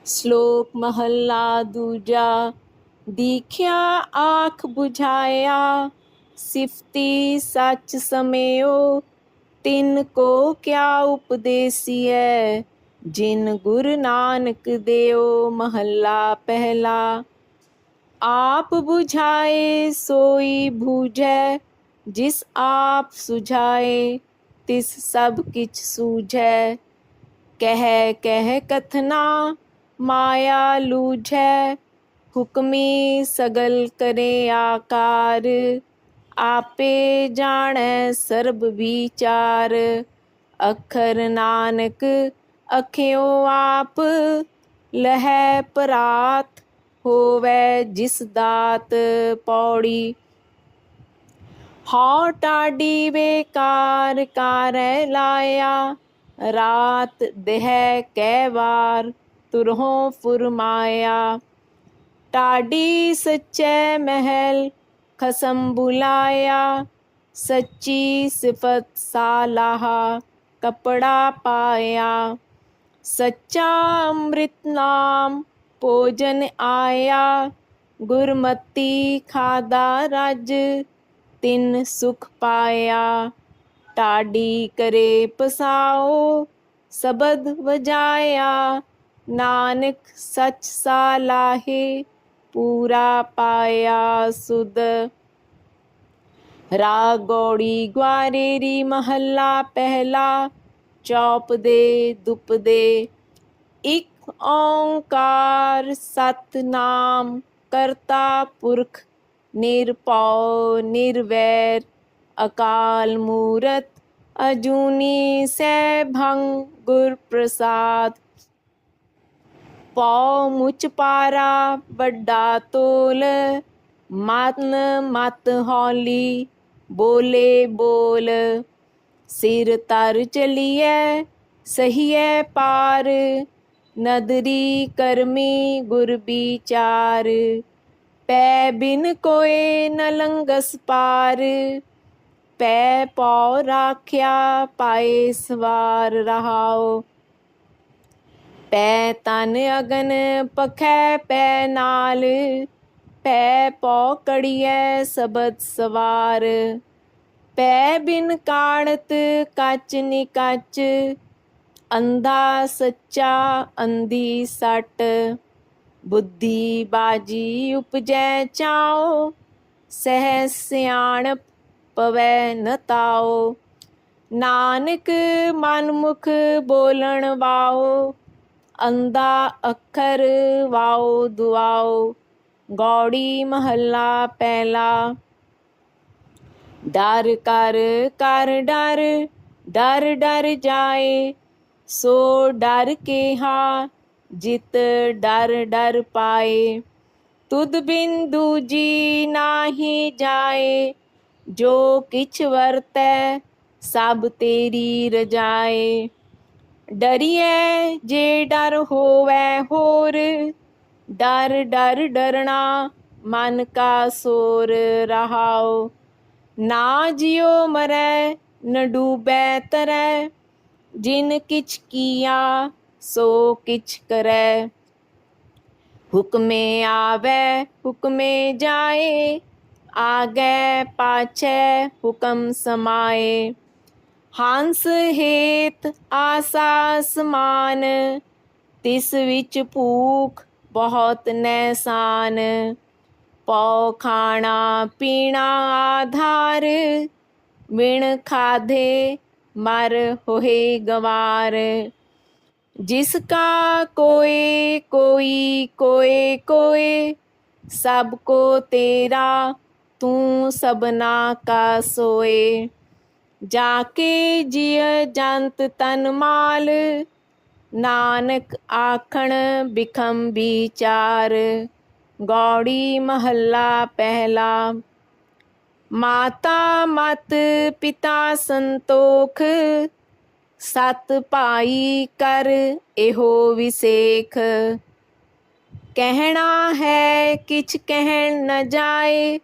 श्लोक महला दूजा। दीख्या आँख बुझाया, सिफती सच समयो। तिन को क्या उपदेसिए, जिन गुरु नानक देओ। महला पहला। आप बुझाए सोई बूझै, जिस आप सुझाए तिस सब किछ सूझै। कह कह कथना माया लूझै, हुक्मी सगल करे आकार। आपे जाणै सर्ब विचार, अखर नानक अखियों आप। लहै परात होवै जिस दात। पौड़ी। हौ टाडी बेकार कारै लाया, रात देह कै वार तुरहों फुरमाया। टाडी सच्चै महल खसम बुलाया, सच्ची सिफत सालाहा कपड़ा पाया। सच्चा अमृत नाम भोजन आया, गुरमति खादा रज तिन सुख पाया। टाडी करे पसाओ सबद वजाया, नानक सच सालाहे पूरा पाया सुध। राग गौड़ी ग्वारेरी महला पहला। चौप दे दुप दे। इक ओंकार सतनाम करता पुरख, निरपौ निर्वैर अकाल मूरत। अजूनी सैभंग गुर प्रसाद। पौ मुच पारा बड्डा तोल, मन मत हौली बोले बोल। सिर तर चलिए सहिए पार, नदरी करमी गुर विचार। पै बिन कोय न लंगस पार, पै पौ राख्या पाए सवार रहाओ। पै तन अगन पखै पै नाल, पै पौ कड़ियै सबद सवार। पै बिन काढ़त कच निकच, अंधा सच्चा अंधी सट। बुद्धि बाजी उपजै चाओ, सहज सियाणप पवै न ताओ। नानक मनमुख बोलण वाओ, अंधा अखर वाओ दुआओ। गौड़ी महला पहला। डर कर कर डर, डर डर जाए, सो डर केहा जित डर डर पाए। तुद बिन दूजी नाही जाए, जो किछ वरतै सब तेरी रजाए। डरिए जे डर होवै होर, डर डर डरना मन का सोर रहाओ। ना जियो मरै न डूबै तरै, जिन किछ किया सो किछ करै। हुक्मे आवे हुक्मे जाए, आगे पाछै हुक्म समाए। हंस हेत आसा समान, तिस विच भूख बहुत नैसान। पौ खाना पीना आधार, बिन खाधे मर होए गवार। जिसका कोय कोई कोय कोय, सबको तेरा तू सबना का सोए। जाके जिय जंत तन माल, नानक आखण बिखम विचार। गौड़ी महला पहला। माता मत पिता संतोख, सत भाई कर एहो विसेख। कहना है किछ कहन न जाए,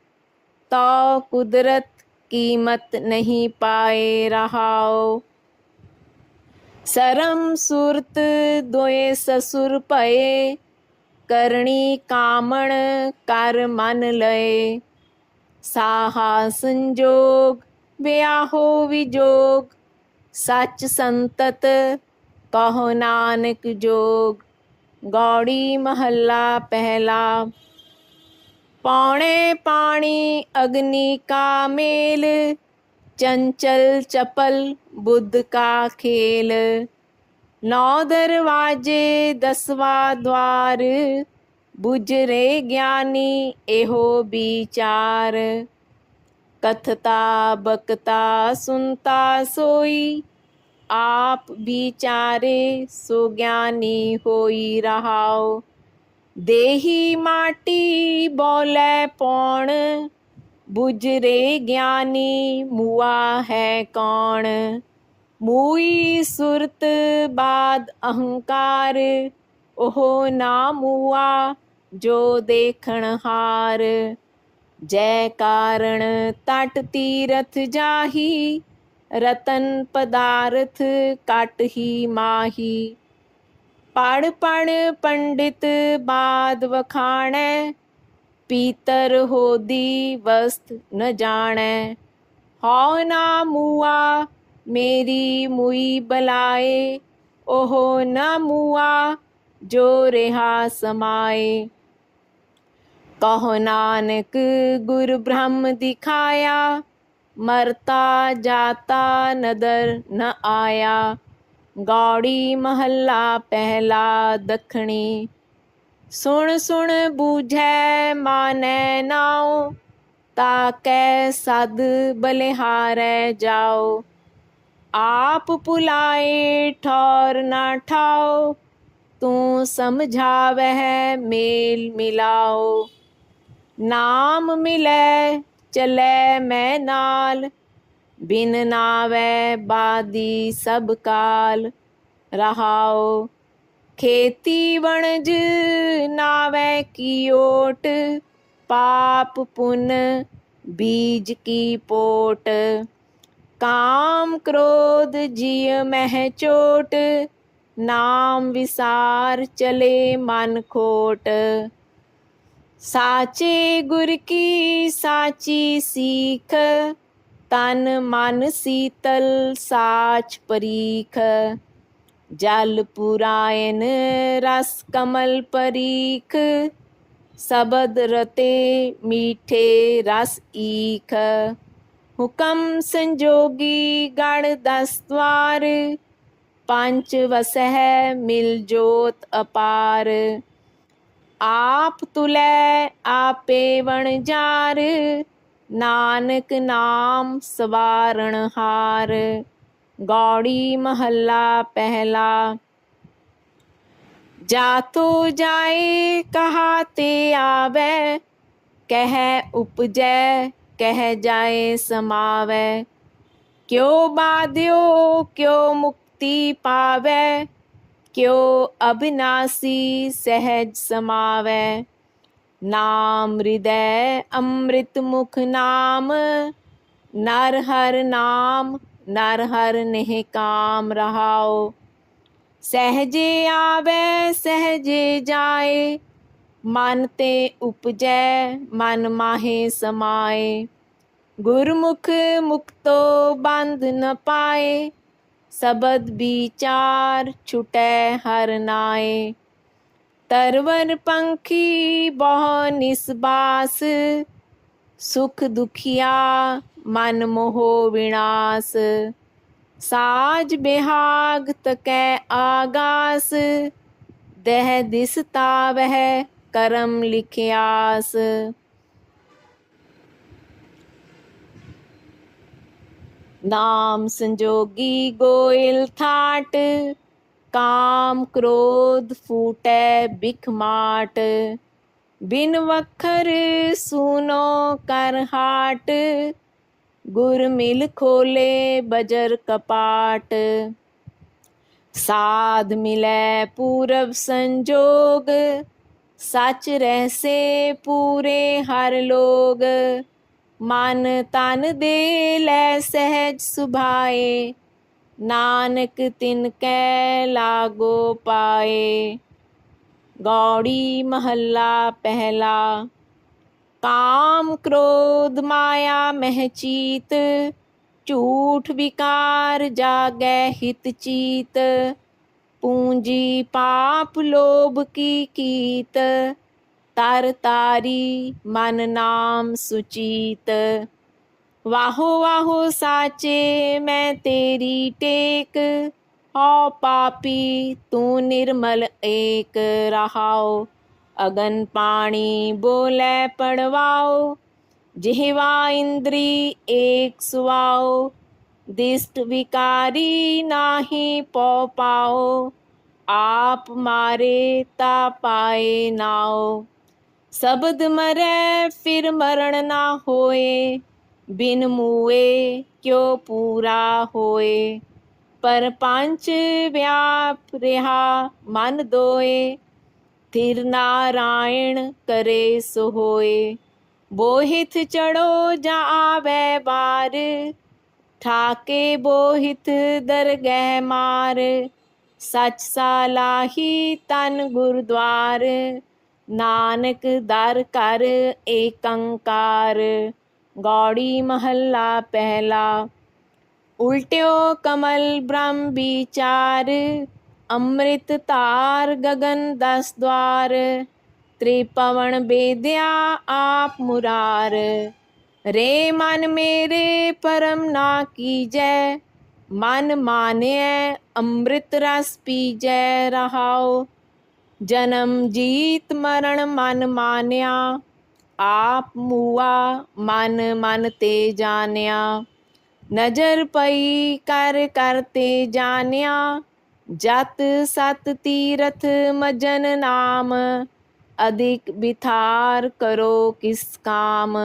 तो कुदरत कीमत नहीं पाए रहाओ। सरम सुरत दोए ससुर पए, करणी कामण कर मन लय। साहा संजोग ब्याहो विजोग, सच संतत कहो नानक जोग। गौड़ी महला पहला। पौने पानी अग्नि का मेल, चंचल चपल बुद्ध का खेल। 9 दरवाजे 10वां द्वार, बुझरे ज्ञानी एहो विचार। कथता बकता सुनता सोई, आप विचारे सो ज्ञानी होई रहाओ। देही माटी बोले पौण, बुझरे ज्ञानी मुआ है कौन। मुई सुरत बाद अहंकार, ओहो ना मुआ जो देखण हार। जय कारण तट तीरथ जाही, रतन पदार्थ काट ही माही। पढ़ पढ़ पंडित बाद वखाणै, पीतर होदी वस्त न जाणै। हौ ना मुआ मेरी मुई बलाए, ओहो न मुआ जो रेहा समाए। कहो नानक गुर ब्रह्म दिखाया, मरता जाता नदर न आया। गौड़ी महला पहला दखणी। सुन सुन बूझै मानै नाओ, ताकै सद बलिहारै जाओ। आप पुलाए ठौर न ठाओ, तू समझावह मेल मिलाओ। नाम मिलै चलै मैं नाल, बिन नावै बादी सब काल। रहाओ खेती वणज नावै की ओट, पाप पुण्य बीज की पोट। काम क्रोध जिय मह चोट, नाम विसार चले मन खोट। साचे गुर की साची सीख, तन मन शीतल साच परीख। जल पुरायन रस कमल परीख, शबद रते मीठे रस ईख। हुक्म संजोगी गण 10 द्वार, पंच वसह मिल जोत अपार। आप तुलै आपे वणजार, नानक नाम सवारण हार। गौड़ी महला पहला। जातो जाए कहाते आवे, कह उपजै कह जाए समावै। क्यों बाध्यो क्यों मुक्ति पावै, क्यों अविनाशी सहज समावै। नाम हृदय अमृत मुख नाम, नर हर नाम नर हर नेह काम। रहाओ सहजे आवे सहजे जाए, मन ते उपजै मन माहे समाए। गुरमुख मुक्तो बंध न पाए, शबद विचार छुटै हर नाए। तरवर पंखी बहु निसबास, सुख दुखिया मन मोह विनाश। साज बेहाग तकै आगास, दह दिसता वह करम लिखियास। नाम संजोगी गोयल थाट, काम क्रोध फूटै बिख माट। बिन वखर सुनो कर हाट, गुर मिल खोले बजर कपाट। साध मिलै पूरब संजोग, सच रहसे पूरे हर लोग। मन तन दे लै सहज सुभाए, नानक तिनकै लागो पाए। गौड़ी महला पहला। काम क्रोध माया मह चीत, झूठ विकार जागै हित चीत। पूंजी पाप लोभ की कीत, तर तारी मन नाम सुचीत। वाहो वाहो साचे मैं तेरी टेक, हौ पापी तू निर्मल एक। रहाओ अगन पानी बोले पड़वाओ, जिह्वा इंद्री एक सुवाओ। दिष्ट विकारी नाही पौ पाओ, आप मारे ता पाए नाओ। शब्द मरै फिर मरण ना होए, बिन मुए क्यों पूरा होए। पर पांच व्याप रहा मन दोए, थिर नारायण करे सो होए। बोहित चढ़ो जा आवे बार, ठाके बोहित दरगह मार। सच सालाही तन गुरुद्वार, नानक दर कर एकंकार। गौड़ी महला पहला। उल्ट्यो कमल ब्रह्म विचार, अमृत तार गगन 10 द्वार। त्रिपवन बेद्या आप मुरार, रे मन मेरे परम ना कीजै। मन मान्य अमृत रस पीजै। रहाओ जन्म जीत मरण मन मान्या, आप मुआ मन मन ते जान्या। नजर पई कर करते जान्या, जत सत तीरथ मजन नाम। अधिक बिथार करो किस काम,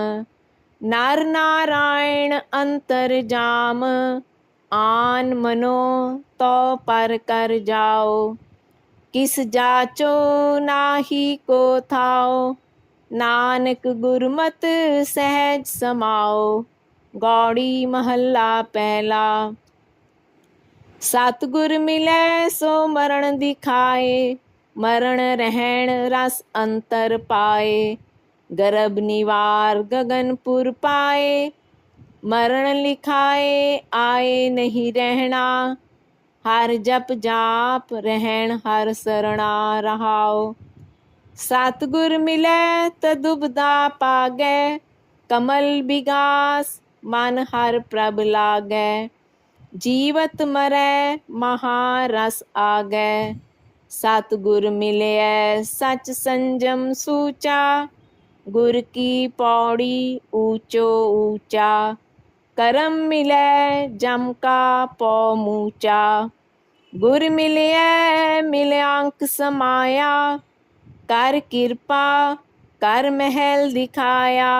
नर नारायण अंतर जाम। आन मनो तो पर कर जाओ, किस जाचो नाही को थाओ। नानक गुरमत सहज समाओ। गौड़ी महला पहला। सतगुर मिलै सो मरण दिखाए, मरण रहन रस अंतर पाए। गर्भ निवार गगनपुर पाए, मरण लिखाए आए नहीं रहना। हर जप जाप रहन हर सरणा। रहाओ सतगुर मिलै त दुबदा पागै, कमल बिगास मन हर प्रभ लागै। जीवत मरै महारस आगै, सतगुर मिलयै सच संजम सूचा। गुर की पौड़ी ऊंचो ऊंचा, करम मिलै जम का पौ मूचा। गुर मिलयै मिलयांक समाया, कर कृपा कर महल दिखाया।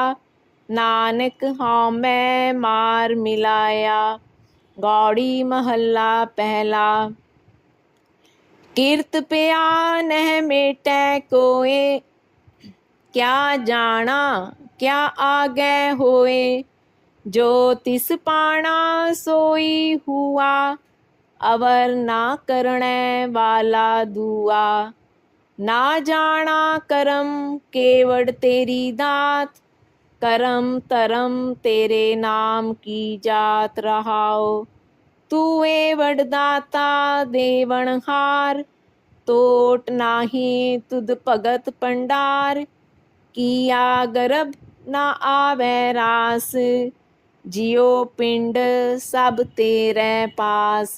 नानक हाँ मैं मार मिलाया। गौड़ी महला पहला। कीर्त पिया नह मेटै कोय, क्या जाना क्या आगे होए। जो तिस पाना सोई हुआ, अवर ना करने वाला दुआ। ना जाना करम केवड़ तेरी दात, करम तरम तेरे नाम की जात। रहाओ तू ए दाता देवनहार, तोट नाही तुद भगत पंडार। किया गर्भ ना आवे रास, जियो पिंड सब तेरे पास।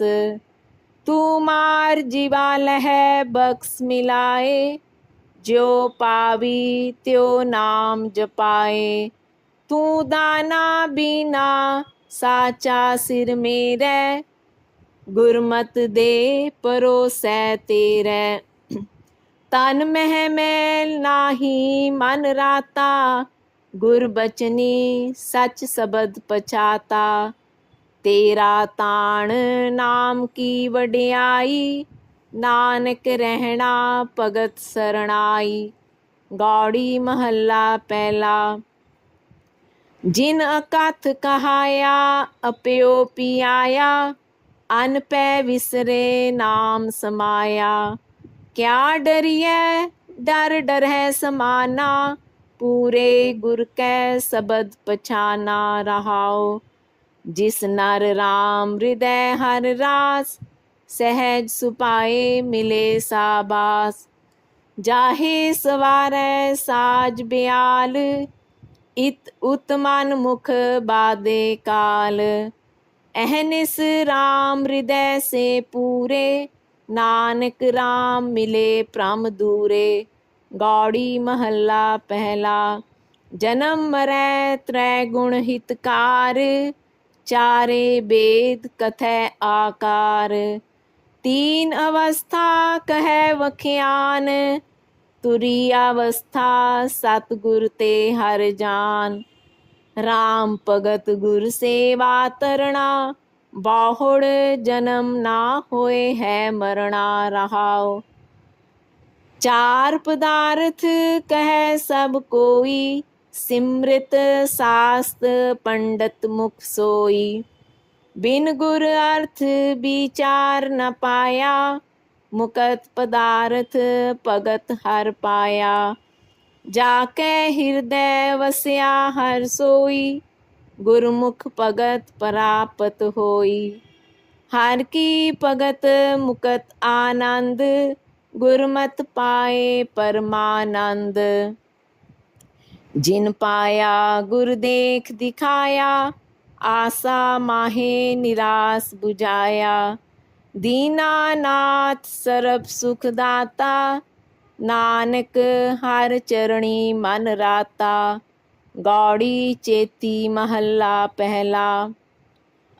तू मार जीवा लह बख्श मिलाए, जो पावी त्यो नाम जपाए। तू दाना बीना साचा सिर मेरे, गुरमत दे परोसै तेरे। तन मह मैल नाही मन राता, गुरबचनी सच शब्द पछाता। तेरा ताण नाम की वडियाई, नानक रहना भगत सरणाई। गौड़ी महला पहला। जिन अकथ कहाया अपयो पियाया, अन पै विसरे नाम समाया। क्या डरिए डर डर है समाना, पूरे गुर कै शब्द पछाना रहाओ। जिस नर राम हृदय हर रास, सहज सुपाए मिले साबास। जाहे सवारै साज ब्याल, इत उत्मन मुख बादे काल। अहनिस राम हृदय से पूरे, नानक राम मिले प्रम दूरे। गौड़ी महला पहला। जन्म मरै त्रय गुण हितकार, चारे वेद कथै आकार। तीन अवस्था कहै वख्यान, तुरी अवस्था सतगुर ते हर जान। राम भगत गुर सेवा तरना, बाहुड़ जन्म ना होए है मरना रहाओ। चार पदार्थ कह सब कोई, सिमृत शास्त्र पंडित मुख सोई। बिन गुर अर्थ विचार न पाया, मुकत पदार्थ भगत हर पाया। जाके हृदय वस्या हर सोई, गुरमुख भगत प्राप्त होई। हर की भगत मुकत आनंद, गुरमत पाए परमानंद। जिन पाया गुर देख दिखाया, आशा माहे निराश बुझाया। दीनानाथ सर्व सुख दाता, नानक हर चरणी मन राता। गौड़ी चेती महला पहला।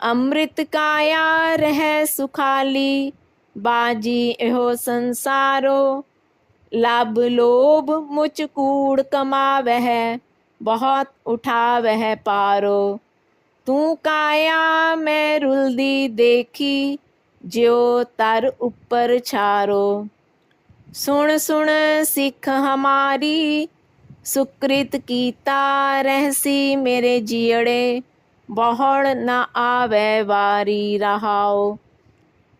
अमृत काया रह सुखाली, बाजी एहो संसारो। लब लोभ मुच कूड़ कमावह, बहुत उठावह पारो। तू काया मैं रुलदी देखी, ज्यो तर ऊपर छारो। सुन सुन सिख हमारी, सुकृत कीता रहसी मेरे जियड़े। बहुड़ न आवे वारी रहाओ।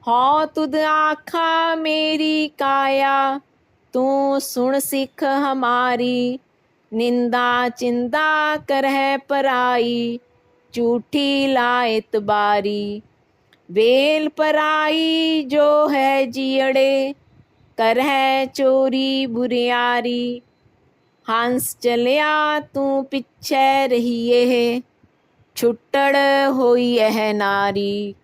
हो तुद आखा मेरी काया, तू सुन सिख हमारी। निंदा चिंदा करह पराई, झूठी लायत बारी। वेल पराई जो है जियड़े, करह चोरी बुरियारी। हंस चलिया तू पिछे रहिए, छुट्टड़ होई यह नारी।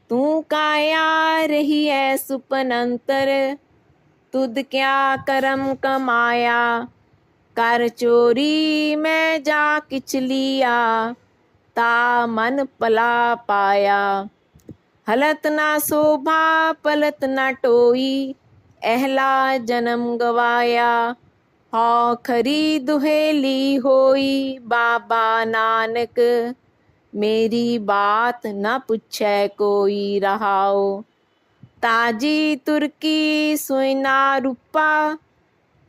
तू काया रही है सुपनंतर, तुद क्या करम कमाया। कर चोरी मैं जा किछ लिया, ता मन पला पाया। हलत ना शोभा पलत ना टोई, अहला जन्म गवाया। हौ खरी दुहेली होई बाबा नानक, मेरी बात न पूछे कोई रहाओ। ताजी तुर्की सोना रूपा,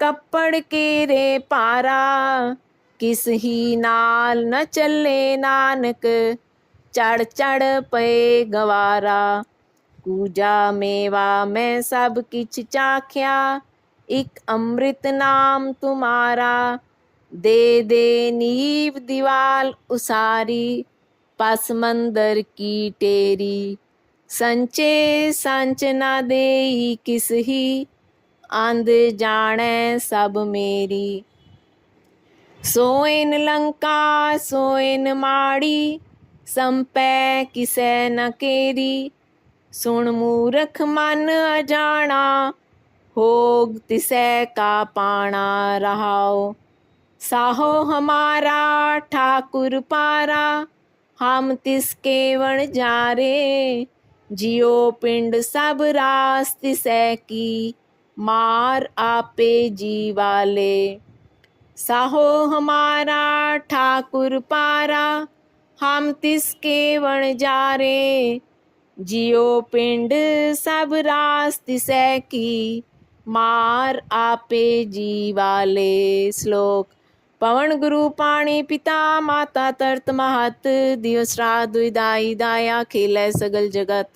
कपड़ के रे पारा। किस ही नाल न चले नानक, चढ़ चढ़ पे गवारा। कूजा मेवा मैं सब किछ चाख्या, एक अमृत नाम तुम्हारा। दे दे नीव दीवाल उसारी, पस मंदर की टेरी। संचे संच न देई किस ही, आंध जाने सब मेरी। सोएन लंका सोएन माड़ी, संपै किसै न केरी। सुन मूरख मन अजाना, होग तिसै का पाना रहाओ। साहो हमारा ठाकुर पारा, हम तिसके वण जारे। जियो पिंड सब रास तिसै की, मार आपे जीवाले। साहो हमारा ठाकुर पारा, हम तिसके वण जारे। जियो पिंड सब रास तिसै की, मार आपे जीवाले। श्लोक। पवन गुरु पाणी पिता माता तरत महत, दियो श्राद्ध विदाई दाया खेलै सगल जगत।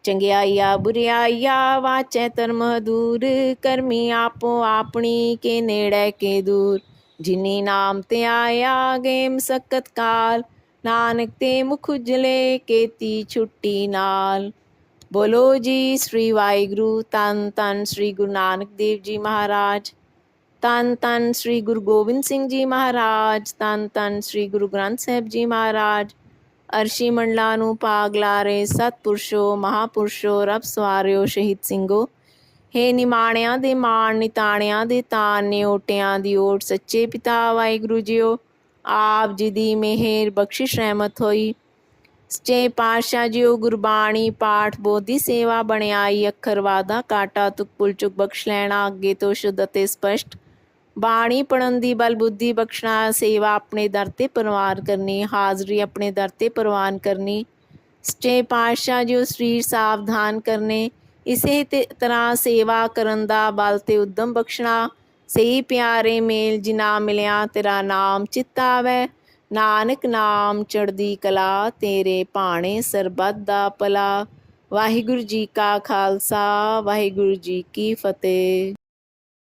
ਚੰਗਿਆਈਆ ਬੁਰਿਆਈਆ ਵਾਚੈ ਧਰਮ ਦੂਰ, ਕਰਮੀ ਆਪੋ ਆਪਣੀ ਕੇ ਨੇੜੇ ਕੇ ਦੂਰ। ਜਿਨੀ ਨਾਮ ਤੇ ਆਇਆ ਗਏ ਮਸਕਤ ਕਾਲ, ਨਾਨਕ ਤੇ ਮੁਖ ਉਜਲੇ ਕੀਤੀ ਛੁੱਟੀ ਨਾਲ। ਬੋਲੋ ਜੀ ਸ੍ਰੀ ਵਾਹਿਗੁਰੂ। ਧੰਨ ਧੰਨ ਸ੍ਰੀ ਗੁਰੂ ਨਾਨਕ ਦੇਵ ਜੀ ਮਹਾਰਾਜ, ਧੰਨ ਧੰਨ ਸ੍ਰੀ ਗੁਰੂ ਗੋਬਿੰਦ ਸਿੰਘ ਜੀ ਮਹਾਰਾਜ, ਧੰਨ ਧੰਨ ਸ੍ਰੀ ਗੁਰੂ ਗ੍ਰੰਥ ਸਾਹਿਬ ਜੀ ਮਹਾਰਾਜ। ਅਰਸ਼ੀ ਮੰਡਲਾਂ ਨੂੰ ਭਾਗ ਲਾਰੇ ਸਤਪੁਰਸ਼ੋ, ਮਹਾਪੁਰਸ਼ੋ, ਰੱਬ ਸਵਾਰਿਓ, ਸ਼ਹੀਦ ਸਿੰਘੋ। ਹੇ ਨਿਮਾਣਿਆਂ ਦੇ ਮਾਣ, ਨਿਤਾਣਿਆਂ ਦੇ ਤਾਣ, ਨਿਓਟਿਆਂ ਦੀ ਓਟ, ਸੱਚੇ ਪਿਤਾ ਵਾਹਿਗੁਰੂ ਜੀਓ। ਆਪ ਜੀ ਦੀ ਮਿਹਰ ਬਖਸ਼ਿਸ਼ ਰਹਿਮਤ ਹੋਈ। ਸੱਚੇ ਪਾਤਸ਼ਾਹ ਜੀਓ ਗੁਰਬਾਣੀ ਪਾਠ ਬੋਧੀ ਸੇਵਾ ਬਣਿਆਈ, ਅੱਖਰ ਵਾਧਾ ਕਾਟਾ ਤੁਕ ਪੁਲ ਚੁਕ ਬਖਸ਼ ਲੈਣਾ, ਅੱਗੇ ਤੋਂ ਸ਼ੁੱਧ ਅਤੇ ਸਪਸ਼ਟ ਬਾਣੀ ਪੜ੍ਹਨ ਦੀ ਬਲ ਬੁੱਧੀ ਬਖਸ਼ਣਾ, ਸੇਵਾ ਆਪਣੇ ਦਰ 'ਤੇ ਪ੍ਰਵਾਨ ਕਰਨੀ, ਹਾਜ਼ਰੀ ਆਪਣੇ ਦਰ 'ਤੇ ਪ੍ਰਵਾਨ ਕਰਨੀ। ਸੱਚੇ ਪਾਤਸ਼ਾਹ ਜੀਓ ਸਰੀਰ ਸਾਵਧਾਨ ਕਰਨੇ, ਇਸੇ ਤਰ੍ਹਾਂ ਸੇਵਾ ਕਰਨ ਦਾ ਬਲ ਤੇ ਉਦਮ ਬਖਸ਼ਣਾ। ਸਹੀ ਪਿਆਰੇ ਮੇਲ ਜਿਨਾ ਮਿਲਿਆ ਤੇਰਾ ਨਾਮ ਚਿੱਤ ਆਵੈ, ਨਾਨਕ ਨਾਮ ਚੜ੍ਹਦੀ ਕਲਾ, ਤੇਰੇ ਭਾਣੇ ਸਰਬੱਤ ਦਾ ਭਲਾ। ਵਾਹਿਗੁਰੂ ਜੀ ਕਾ ਖਾਲਸਾ, ਵਾਹਿਗੁਰੂ ਜੀ ਕੀ ਫਤਿਹ।